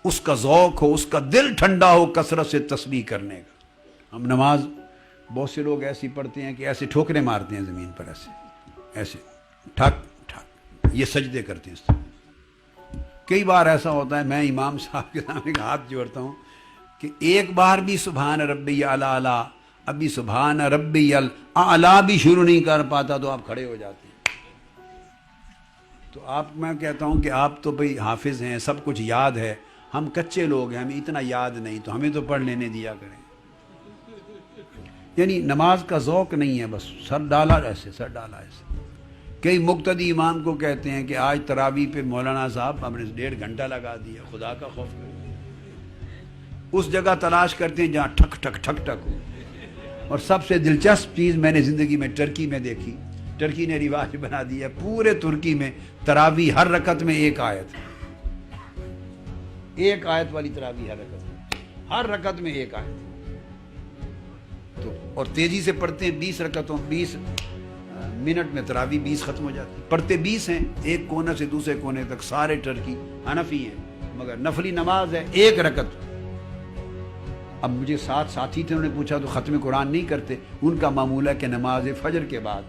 اس کا ذوق ہو، اس کا دل ٹھنڈا ہو کثرت سے تسبیح کرنے کا۔ ہم نماز بہت سے لوگ ایسی پڑھتے ہیں کہ ایسے ٹھوکریں مارتے ہیں زمین پر، ایسے ٹھک ٹھک، یہ سجدے کرتے ہیں اس طرح۔ کئی بار ایسا ہوتا ہے میں امام صاحب کے سامنے ہاتھ جوڑتا ہوں کہ ایک بار بھی سبحان ربی الاعلیٰ، ابھی سبحان ربی الاعلیٰ بھی شروع نہیں کر پاتا تو آپ کھڑے ہو جاتے ہیں۔ تو میں کہتا ہوں کہ آپ تو بھئی حافظ ہیں، سب کچھ یاد ہے، ہم کچے لوگ ہیں، ہمیں اتنا یاد نہیں، تو ہمیں تو پڑھ لینے دیا کریں۔ یعنی نماز کا ذوق نہیں ہے، بس سر ڈالا ایسے، سر ڈالا ایسے۔ کئی مقتدی امام کو کہتے ہیں کہ آج تراویح پہ مولانا صاحب ہم نے 1.5 گھنٹہ لگا دیا، خدا کا خوف کریں۔ اس جگہ تلاش کرتے ہیں جہاں ٹھک ٹھک ٹھک ٹھک ہو۔ اور سب سے دلچسپ چیز میں نے زندگی میں ٹرکی میں دیکھی، ٹرکی نے رواج بنا دیا، پورے ترکی میں تراویح ہر رکعت میں ایک آیت، ایک آیت والی تراویح ہر رکعت میں ایک آیت۔ تو اور تیزی سے پڑھتے ہیں، 20 رکعتوں 20 منٹ میں تراویح 20 ختم ہو جاتی، پڑھتے 20 ہیں، ایک کونے سے دوسرے کونے تک۔ سارے ٹرکی حنفی ہیں مگر نفلی نماز ہے، ایک رکعت۔ اب مجھے ساتھ ساتھی تھے، انہوں نے پوچھا تو ختم قرآن نہیں کرتے؟ ان کا معمول ہے کہ نماز فجر کے بعد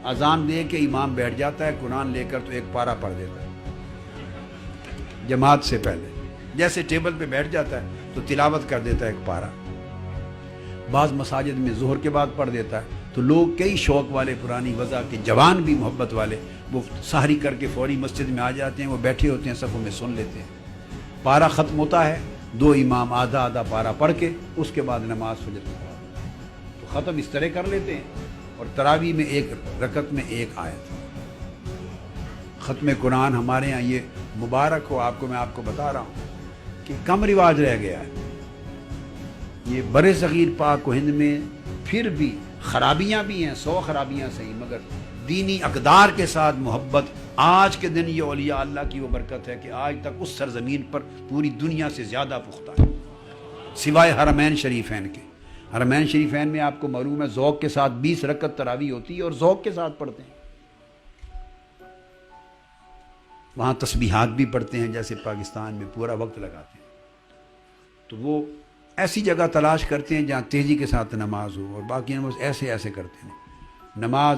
اذان دے کے امام بیٹھ جاتا ہے، قرآن لے کر تو ایک پارہ پڑھ دیتا ہے جماعت سے پہلے، جیسے ٹیبل پہ بیٹھ جاتا ہے تو تلاوت کر دیتا ہے ایک پارہ۔ بعض مساجد میں ظہر کے بعد پڑھ دیتا ہے، تو لوگ کئی شوق والے پرانی وضع کے جوان بھی محبت والے وہ سحری کر کے فوری مسجد میں آ جاتے ہیں، وہ بیٹھے ہوتے ہیں صفوں میں سن لیتے ہیں۔ پارہ ختم ہوتا ہے، 2 امام آدھا آدھا پارہ پڑھ کے اس کے بعد نماز فجر کی تو ختم اس طرح کر لیتے ہیں۔ اور تراویح میں ایک رکعت میں ایک آیت۔ ختم قرآن ہمارے ہاں یہ مبارک ہو، میں آپ کو بتا رہا ہوں کہ کم رواج رہ گیا ہے۔ یہ برِ صغیر پاک و ہند میں پھر بھی خرابیاں بھی ہیں، 100 خرابیاں صحیح، مگر دینی اقدار کے ساتھ محبت آج کے دن یہ اولیاء اللہ کی وہ برکت ہے کہ آج تک اس سرزمین پر پوری دنیا سے زیادہ پختہ ہے، سوائے حرمین شریفین کے۔ حرمین شریفین میں آپ کو معلوم ہے ذوق کے ساتھ 20 رکعت تراویح ہوتی ہے اور ذوق کے ساتھ پڑھتے ہیں۔ وہاں تسبیحات بھی پڑھتے ہیں جیسے پاکستان میں، پورا وقت لگاتے ہیں۔ تو وہ ایسی جگہ تلاش کرتے ہیں جہاں تیزی کے ساتھ نماز ہو، اور باقی نماز ایسے ایسے کرتے ہیں۔ نماز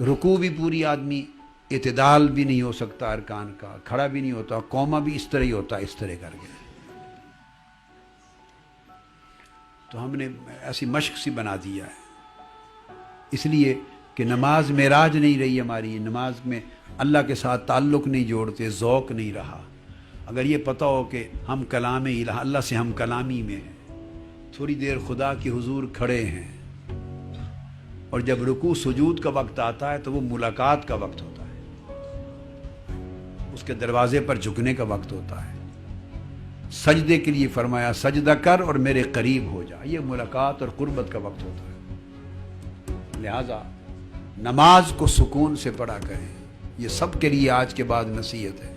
رکوع بھی پوری آدمی، اعتدال بھی نہیں ہو سکتا ارکان کا، کھڑا بھی نہیں ہوتا، قوما بھی اس طرح ہی ہوتا، اس طرح کر کے۔ تو ہم نے ایسی مشق سی بنا دیا ہے، اس لیے کہ نماز معراج نہیں رہی ہماری، نماز میں اللہ کے ساتھ تعلق نہیں جوڑتے، ذوق نہیں رہا۔ اگر یہ پتہ ہو کہ ہم کلام الہ، اللہ سے ہم کلامی میں ہیں، تھوڑی دیر خدا کی حضور کھڑے ہیں، اور جب رکوع سجود کا وقت آتا ہے تو وہ ملاقات کا وقت ہوتا ہے، اس کے دروازے پر جھکنے کا وقت ہوتا ہے۔ سجدے کے لیے فرمایا سجدہ کر اور میرے قریب ہو جا، یہ ملاقات اور قربت کا وقت ہوتا ہے۔ لہذا نماز کو سکون سے پڑھا کریں، یہ سب کے لیے آج کے بعد نصیحت ہے۔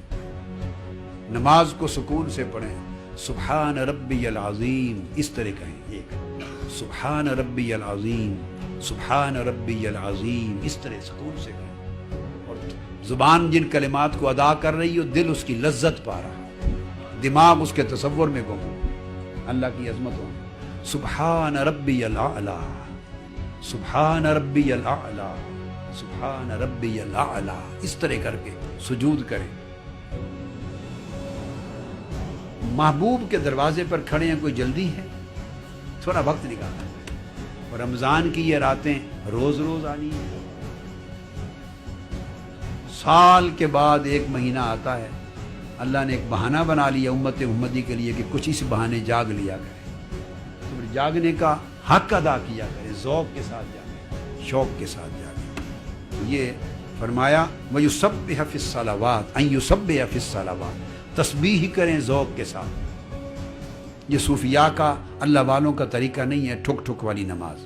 نماز کو سکون سے پڑھیں، سبحان ربی العظیم اس طرح کہیں، ایک سبحان ربی العظیم، سبحان ربی العظیم اس طرح سکون سے کہیں، اور زبان جن کلمات کو ادا کر رہی ہو، دل اس کی لذت پا رہا، دماغ اس کے تصور میں گم، اللہ کی عظمت ہو۔ سبحان ربی الاعلیٰ، سبحان ربی الاعلیٰ، سبحان ربی الاعلیٰ اس طرح کر کے سجود کریں۔ محبوب کے دروازے پر کھڑے ہیں، کوئی جلدی ہے؟ تھوڑا وقت نکالنا ہے۔ اور رمضان کی یہ راتیں روز روز آنی ہیں۔ سال کے بعد ایک مہینہ آتا ہے، اللہ نے ایک بہانہ بنا لیا امت محمدی کے لیے کہ کچھ اس بہانے جاگ لیا کرے، تو جاگنے کا حق ادا کیا کرے، ذوق کے ساتھ جاگے، شوق کے ساتھ جاگے۔ یہ فرمایا وَيُسَبِّحَ فِي الصَّلَوَاتِ، أَن يُسَبِّحَ فِي الصَّلَوَاتِ، تسبیح کریں ذوق کے ساتھ۔ یہ صوفیاء کا، اللہ والوں کا طریقہ نہیں ہے ٹھک ٹھک والی نماز۔